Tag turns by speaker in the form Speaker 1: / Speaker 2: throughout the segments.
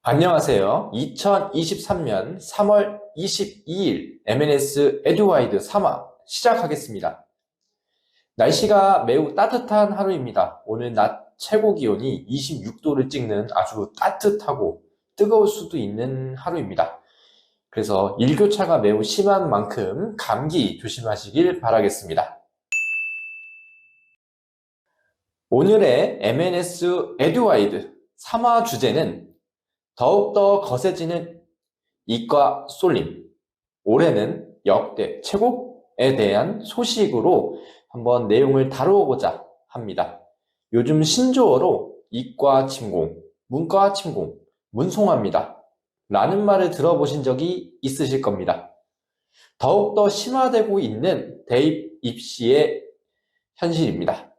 Speaker 1: 안녕하세요. 2023년 3월 22일 MNS 에듀와이드 3화 시작하겠습니다. 날씨가 매우 따뜻한 하루입니다. 오늘 낮 최고 기온이 26도를 찍는 아주 따뜻하고 뜨거울 수도 있는 하루입니다. 그래서 일교차가 매우 심한 만큼 감기 조심하시길 바라겠습니다. 오늘의 MNS 에듀와이드 3화 주제는 더욱더 거세지는 이과 쏠림, 올해는 역대 최고에 대한 소식으로 한번 내용을 다루고자 합니다. 요즘 신조어로 이과 침공, 문과 침공, 문송합니다 라는 말을 들어보신 적이 있으실 겁니다. 더욱더 심화되고 있는 대입 입시의 현실입니다.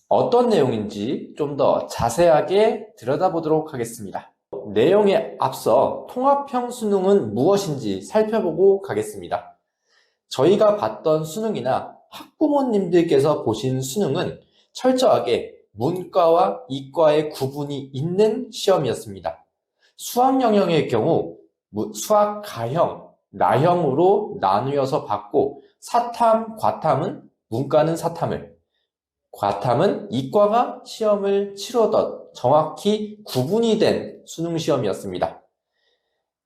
Speaker 1: 어떤 내용인지 좀 더 자세하게 들여다보도록 하겠습니다. 내용에 앞서 통합형 수능은 무엇인지 살펴보고 가겠습니다. 저희가 봤던 수능이나 학부모님들께서 보신 수능은 철저하게 문과와 이과의 구분이 있는 시험이었습니다. 수학 영역의 경우 수학 가형, 나형으로 나누어서 받고 사탐, 과탐은 문과는 사탐을, 과탐은 이과가 시험을 치르던 정확히 구분이 된 수능 시험이었습니다.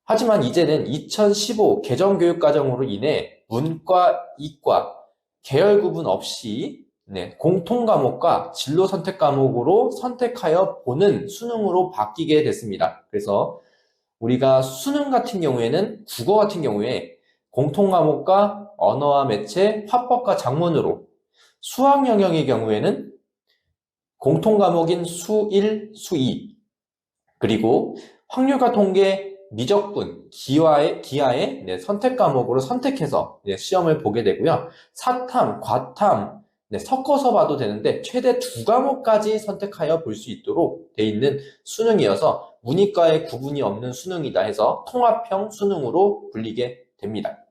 Speaker 1: 하지만 이제는 2015 개정교육과정으로 인해 문과, 이과, 계열 구분 없이 공통과목과 진로 선택 과목으로 선택하여 보는 수능으로 바뀌게 됐습니다. 그래서 우리가 수능 같은 경우에는 국어 같은 경우에 공통과목과 언어와 매체, 화법과 작문으로, 수학 영역의 경우에는 공통과목인 수1, 수2, 그리고 확률과 통계, 미적분, 기하의 선택 과목으로 선택해서 시험을 보게 되고요. 사탐, 과탐 섞어서 봐도 되는데 최대 2과목까지 선택하여 볼 수 있도록 돼 있는 수능이어서 문이과의 구분이 없는 수능이다 해서 통합형 수능으로 불리게 됩니다.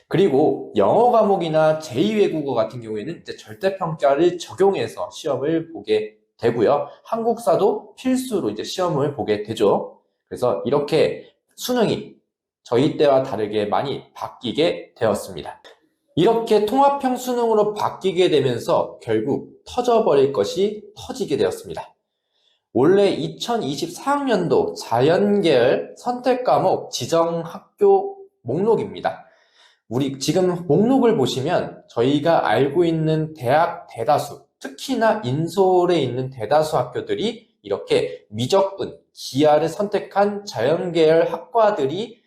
Speaker 1: 그리고 영어 과목이나 제2외국어 같은 경우에는 이제 절대평가를 적용해서 시험을 보게 되고요. 한국사도 필수로 이제 시험을 보게 되죠. 그래서 이렇게 수능이 저희 때와 다르게 많이 바뀌게 되었습니다. 이렇게 통합형 수능으로 바뀌게 되면서 결국 터져버릴 것이 터지게 되었습니다. 원래 2024학년도 자연계열 선택과목 지정학교 목록입니다. 우리 지금 목록을 보시면 저희가 알고 있는 대학 대다수, 특히나 인솔에 있는 대다수 학교들이 이렇게 미적분, 기하를 선택한 자연계열 학과들이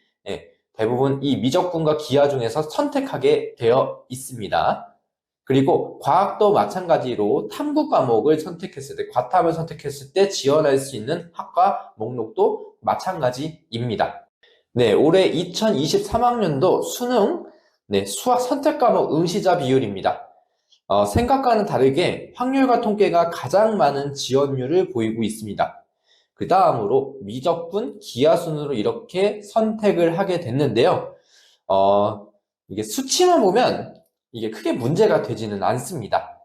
Speaker 1: 대부분 이 미적분과 기하 중에서 선택하게 되어 있습니다. 그리고 과학도 마찬가지로 탐구 과목을 선택했을 때, 과탐을 선택했을 때 지원할 수 있는 학과 목록도 마찬가지입니다. 올해 2023학년도 수능 수학 선택 과목 응시자 비율입니다. 생각과는 다르게 확률과 통계가 가장 많은 지원율을 보이고 있습니다. 그 다음으로 미적분, 기하 순으로 이렇게 선택을 하게 됐는데요. 이게 수치만 보면 이게 크게 문제가 되지는 않습니다.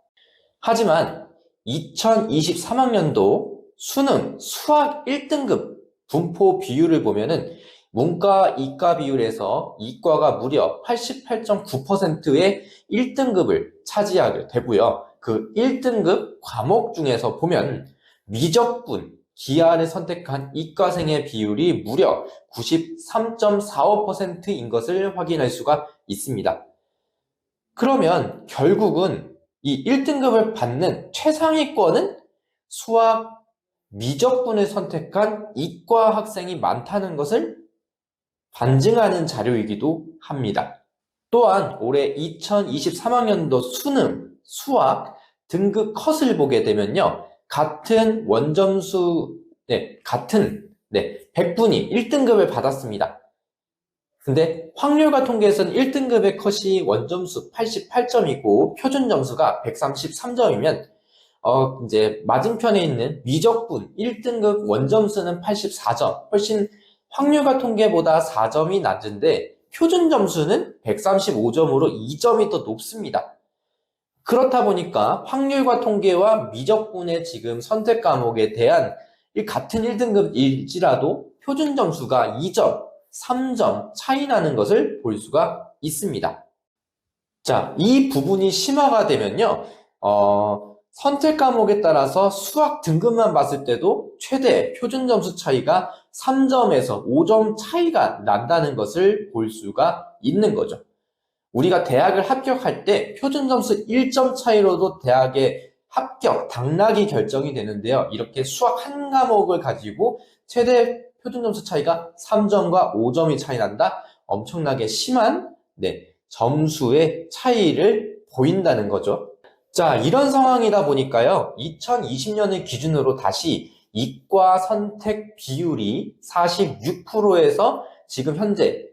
Speaker 1: 하지만 2023학년도 수능 수학 1등급 분포 비율을 보면은 문과, 이과 비율에서 이과가 무려 88.9%의 1등급을 차지하게 되고요. 그 1등급 과목 중에서 보면 미적분, 기하를 선택한 이과생의 비율이 무려 93.45%인 것을 확인할 수가 있습니다. 그러면 결국은 이 1등급을 받는 최상위권은 수학, 미적분을 선택한 이과 학생이 많다는 것을 반증하는 자료이기도 합니다. 또한 올해 2023학년도 수능, 수학 등급 컷을 보게 되면요. 같은 원점수, 같은 100분이 1등급을 받았습니다. 근데 확률과 통계에서는 1등급의 컷이 원점수 88점이고 표준 점수가 133점이면 이제 맞은편에 있는 미적분 1등급 원점수는 84점, 훨씬 확률과 통계보다 4점이 낮은데 표준 점수는 135점으로 2점이 더 높습니다. 그렇다 보니까 확률과 통계와 미적분의 지금 선택 과목에 대한 이 같은 1등급일지라도 표준 점수가 2점, 3점 차이 나는 것을 볼 수가 있습니다. 자, 이 부분이 심화가 되면요, 선택 과목에 따라서 수학 등급만 봤을 때도 최대 표준 점수 차이가 3점에서 5점 차이가 난다는 것을 볼 수가 있는 거죠. 우리가 대학을 합격할 때 표준 점수 1점 차이로도 대학의 합격, 당락이 결정이 되는데요. 이렇게 수학 한 과목을 가지고 최대 표준 점수 차이가 3점과 5점이 차이 난다? 엄청나게 심한 점수의 차이를 보인다는 거죠. 자, 이런 상황이다 보니까요. 2020년을 기준으로 다시 이과 선택 비율이 46%에서 지금 현재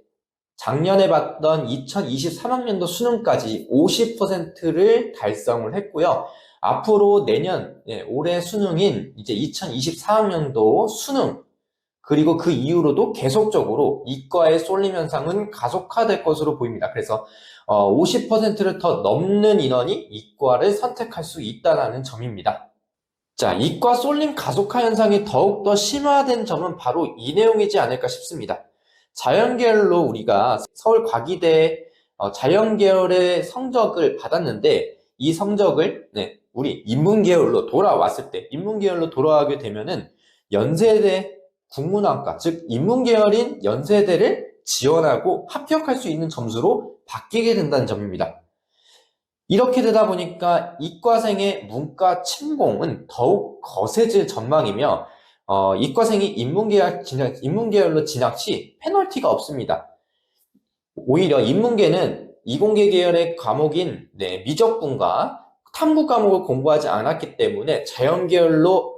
Speaker 1: 작년에 봤던 2023학년도 수능까지 50%를 달성을 했고요. 앞으로 내년, 올해 수능인 이제 2024학년도 수능, 그리고 그 이후로도 계속적으로 이과의 쏠림 현상은 가속화될 것으로 보입니다. 그래서 50%를 더 넘는 인원이 이과를 선택할 수 있다는 점입니다. 자, 이과 쏠림 가속화 현상이 더욱더 심화된 점은 바로 이 내용이지 않을까 싶습니다. 자연계열로 우리가 서울과기대 자연계열의 성적을 받았는데 이 성적을 우리 인문계열로 돌아왔을 때 인문계열로 돌아가게 되면은 연세대 국문학과, 즉 인문계열인 연세대를 지원하고 합격할 수 있는 점수로 바뀌게 된다는 점입니다. 이렇게 되다 보니까 이과생의 문과 침공은 더욱 거세질 전망이며 이과생이 인문계열로 진학 시 페널티가 없습니다. 오히려 인문계는 이공계 계열의 과목인 미적분과 탐구 과목을 공부하지 않았기 때문에 자연계열로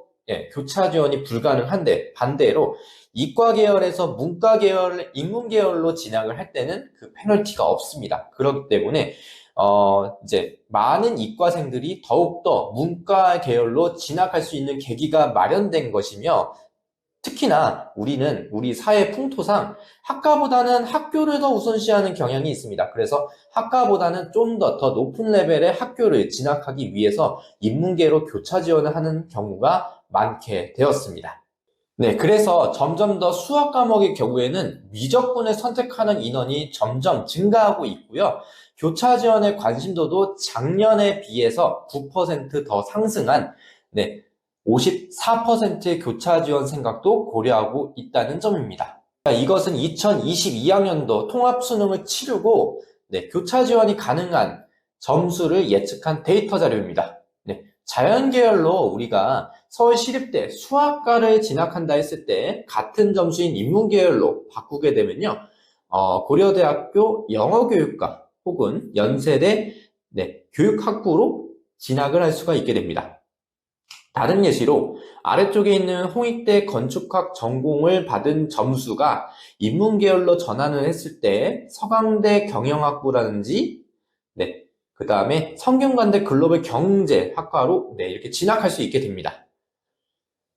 Speaker 1: 교차 지원이 불가능한데 반대로 이과 계열에서 문과 계열, 인문 계열로 진학을 할 때는 그 페널티가 없습니다. 그렇기 때문에 이제 많은 이과생들이 더욱더 문과 계열로 진학할 수 있는 계기가 마련된 것이며 특히나 우리는 우리 사회 풍토상 학과보다는 학교를 더 우선시하는 경향이 있습니다. 그래서 학과보다는 좀 더 높은 레벨의 학교를 진학하기 위해서 인문계로 교차 지원을 하는 경우가 많게 되었습니다. 그래서 점점 더 수학 과목의 경우에는 미적분을 선택하는 인원이 점점 증가하고 있고요. 교차 지원의 관심도도 작년에 비해서 9% 더 상승한 54%의 교차 지원 생각도 고려하고 있다는 점입니다. 이것은 2022학년도 통합수능을 치르고 교차 지원이 가능한 점수를 예측한 데이터 자료입니다. 자연계열로 우리가 서울시립대 수학과를 진학한다 했을 때 같은 점수인 인문계열로 바꾸게 되면요. 고려대학교 영어교육과 혹은 연세대 교육학부로 진학을 할 수가 있게 됩니다. 다른 예시로 아래쪽에 있는 홍익대 건축학 전공을 받은 점수가 인문계열로 전환을 했을 때 서강대 경영학부라든지 그 다음에 성균관대 글로벌 경제학과로 이렇게 진학할 수 있게 됩니다.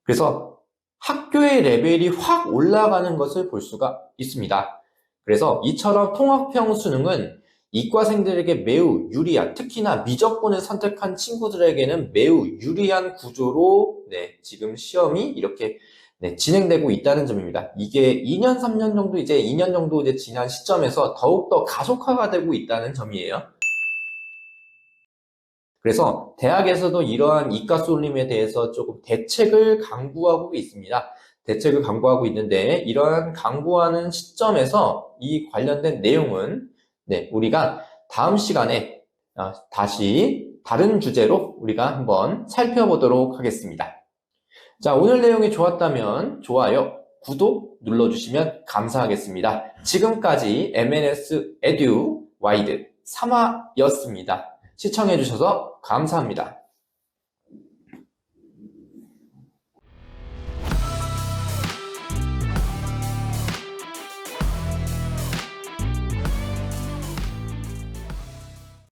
Speaker 1: 그래서 학교의 레벨이 확 올라가는 것을 볼 수가 있습니다. 그래서 이처럼 통합형 수능은 이과생들에게 매우 유리한, 특히나 미적분을 선택한 친구들에게는 매우 유리한 구조로 지금 시험이 이렇게 진행되고 있다는 점입니다. 이게 2년, 3년 정도 2년 정도 지난 시점에서 더욱더 가속화가 되고 있다는 점이에요. 그래서 대학에서도 이러한 이과 쏠림에 대해서 조금 대책을 강구하고 있습니다. 대책을 강구하고 있는데 이러한 강구하는 시점에서 이 관련된 내용은 우리가 다음 시간에 다시 다른 주제로 우리가 한번 살펴보도록 하겠습니다. 자, 오늘 내용이 좋았다면 좋아요, 구독 눌러주시면 감사하겠습니다. 지금까지 MNS 에듀 와이드 3화였습니다. 시청해주셔서 감사합니다.